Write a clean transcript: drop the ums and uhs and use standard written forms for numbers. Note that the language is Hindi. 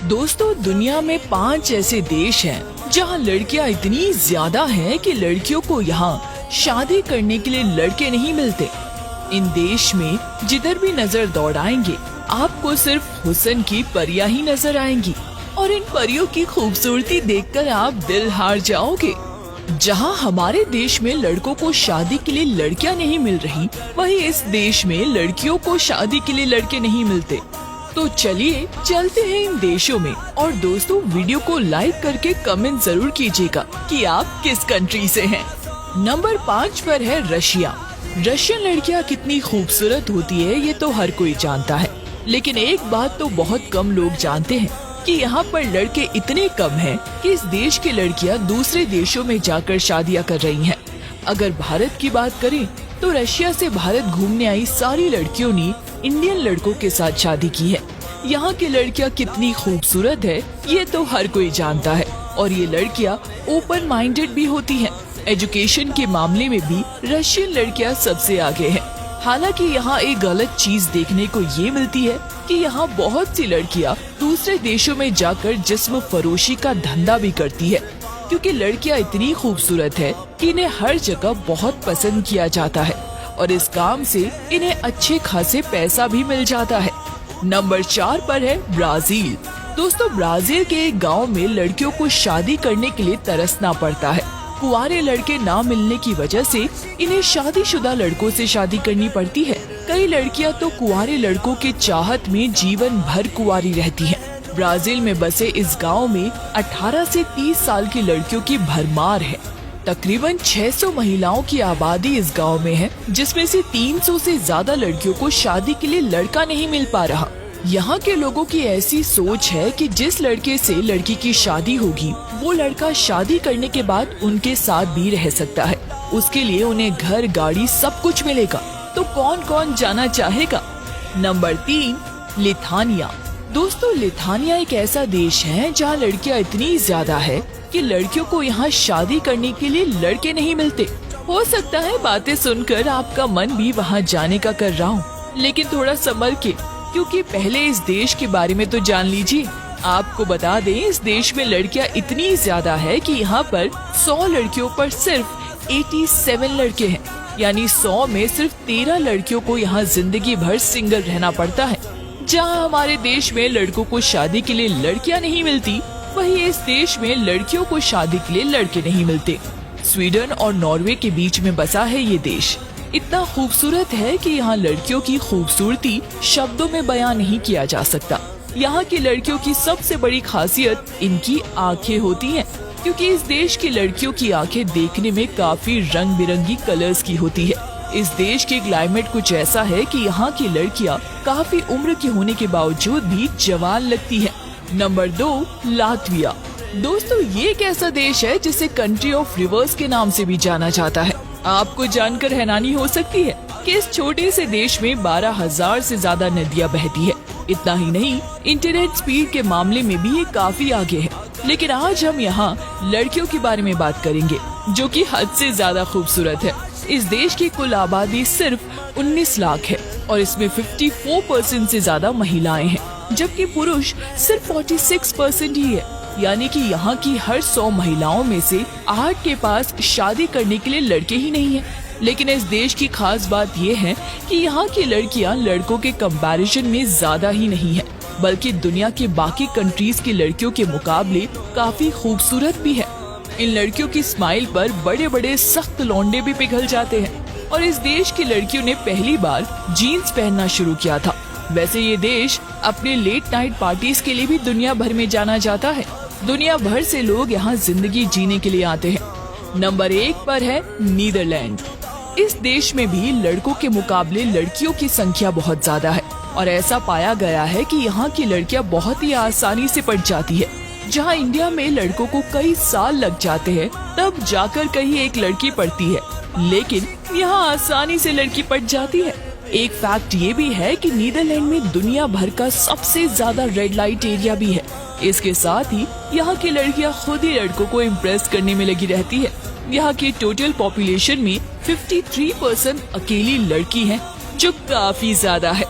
दोस्तों, दुनिया में 5 ऐसे देश हैं जहां लड़कियां इतनी ज्यादा हैं कि लड़कियों को यहाँ शादी करने के लिए लड़के नहीं मिलते। इन देश में जिधर भी नजर दौड़ाएंगे आपको सिर्फ हुस्न की परियां ही नजर आएंगी और इन परियों की खूबसूरती देखकर आप दिल हार जाओगे। जहां हमारे देश में लड़कों को शादी के लिए लड़कियां नहीं मिल रही, वहीं इस देश में लड़कियों को शादी के लिए लड़के नहीं मिलते। तो चलिए चलते हैं इन देशों में। और दोस्तों, वीडियो को लाइक करके कमेंट जरूर कीजिएगा कि आप किस कंट्री से हैं। नंबर 5 पर है रशिया। रशियन लड़कियां कितनी खूबसूरत होती है ये तो हर कोई जानता है, लेकिन एक बात तो बहुत कम लोग जानते हैं कि यहाँ पर लड़के इतने कम हैं कि इस देश की लड़कियाँ दूसरे देशों में जाकर शादियाँ कर रही हैं। अगर भारत की बात करें तो रशिया से भारत घूमने आई सारी लड़कियों ने इंडियन लड़कों के साथ शादी की है। यहाँ की लड़कियाँ कितनी खूबसूरत है ये तो हर कोई जानता है, और ये लड़कियाँ ओपन माइंडेड भी होती हैं। एजुकेशन के मामले में भी रशियन लड़कियाँ सबसे आगे हैं। हालांकि यहाँ एक गलत चीज देखने को ये मिलती है कि यहाँ बहुत सी लड़कियाँ दूसरे देशों में जाकर जिस्म फरोशी का धंधा भी करती है, क्योंकि लड़कियाँ इतनी खूबसूरत है कि इन्हें हर जगह बहुत पसंद किया जाता है और इस काम से इन्हें अच्छे खासे पैसा भी मिल जाता है। नंबर 4 पर है ब्राजील। दोस्तों, ब्राजील के एक गाँव में लड़कियों को शादी करने के लिए तरसना पड़ता है। कुंवारे लड़के ना मिलने की वजह से इन्हें शादीशुदा लड़कों से शादी करनी पड़ती है। कई लड़कियां तो कुंवारे लड़कों के चाहत में जीवन भर कुंवारी रहती हैं। ब्राजील में बसे इस गांव में 18 से 30 साल की लड़कियों की भरमार है। तकरीबन 600 महिलाओं की आबादी इस गांव में है, जिसमें से 300 से ज्यादा लड़कियों को शादी के लिए लड़का नहीं मिल पा रहा। यहाँ के लोगों की ऐसी सोच है कि जिस लड़के से लड़की की शादी होगी वो लड़का शादी करने के बाद उनके साथ भी रह सकता है। उसके लिए उन्हें घर, गाड़ी सब कुछ मिलेगा। तो कौन कौन जाना चाहेगा। नंबर 3, लिथानिया। दोस्तों, लिथानिया एक ऐसा देश है जहाँ लड़कियाँ इतनी ज्यादा है कि लड़कियों को यहाँ शादी करने के लिए लड़के नहीं मिलते। हो सकता है बातें सुनकर आपका मन भी वहाँ जाने का कर रहा हो, लेकिन थोड़ा संभल के, क्योंकि पहले इस देश के बारे में तो जान लीजिए। आपको बता दें, इस देश में लड़कियां इतनी ज्यादा है कि यहाँ पर 100 लड़कियों पर सिर्फ 87 लड़के हैं, यानी 100 में सिर्फ 13 लड़कियों को यहाँ जिंदगी भर सिंगल रहना पड़ता है। जहाँ हमारे देश में लड़कों को शादी के लिए लड़कियाँ नहीं मिलती, वहीं इस देश में लड़कियों को शादी के लिए लड़के नहीं मिलते। स्वीडन और नॉर्वे के बीच में बसा है ये देश। इतना खूबसूरत है कि यहाँ लड़कियों की खूबसूरती शब्दों में बयां नहीं किया जा सकता। यहाँ की लड़कियों की सबसे बड़ी खासियत इनकी आंखें होती हैं, क्योंकि इस देश की लड़कियों की आंखें देखने में काफी रंग बिरंगी कलर्स की होती है। इस देश के क्लाइमेट कुछ ऐसा है कि यहाँ की लड़कियाँ काफी उम्र की होने के बावजूद भी जवान लगती है। Number 2, Latvia. दोस्तों, ये एक ऐसा देश है जिसे कंट्री ऑफ रिवर्स के नाम से भी जाना जाता है। आपको जानकर हैरानी हो सकती है कि इस छोटे से देश में 12,000 से ज्यादा नदियां बहती है। इतना ही नहीं, इंटरनेट स्पीड के मामले में भी ये काफी आगे है। लेकिन आज हम यहाँ लड़कियों के बारे में बात करेंगे, जो कि हद से ज्यादा खूबसूरत है। इस देश की कुल आबादी सिर्फ 19 लाख है और इसमें 54% से ज्यादा महिलाएं हैं, जबकि पुरुष सिर्फ 46% ही है। यानी कि यहाँ की हर 100 महिलाओं में से 8 के पास शादी करने के लिए लड़के ही नहीं हैं। लेकिन इस देश की खास बात ये है कि यहाँ की लड़कियाँ लड़कों के कंपैरिजन में ज्यादा ही नहीं है, बल्कि दुनिया के बाकी कंट्रीज की लड़कियों के मुकाबले काफी खूबसूरत भी है। इन लड़कियों की स्माइल पर बड़े बड़े सख्त लौंडे भी पिघल जाते हैं। और इस देश की लड़कियों ने पहली बार जीन्स पहनना शुरू किया था। वैसे ये देश अपने लेट नाइट पार्टीज के लिए भी दुनिया भर में जाना जाता है। दुनिया भर से लोग यहाँ जिंदगी जीने के लिए आते हैं। नंबर 1 पर है नीदरलैंड। इस देश में भी लड़कों के मुकाबले लड़कियों की संख्या बहुत ज्यादा है और ऐसा पाया गया है कि यहाँ की लड़कियाँ बहुत ही आसानी से पट जाती है। जहाँ इंडिया में लड़कों को कई साल लग जाते हैं तब जाकर कहीं एक लड़की पड़ती है, लेकिन यहाँ आसानी से लड़की पट जाती है। एक फैक्ट ये भी है कि नीदरलैंड में दुनिया भर का सबसे ज्यादा रेड लाइट एरिया भी है। इसके साथ ही यहाँ की लड़कियाँ खुद ही लड़कों को इम्प्रेस करने में लगी रहती है। यहाँ की टोटल पॉपुलेशन में 53% अकेली लड़की हैं, जो काफी ज्यादा है।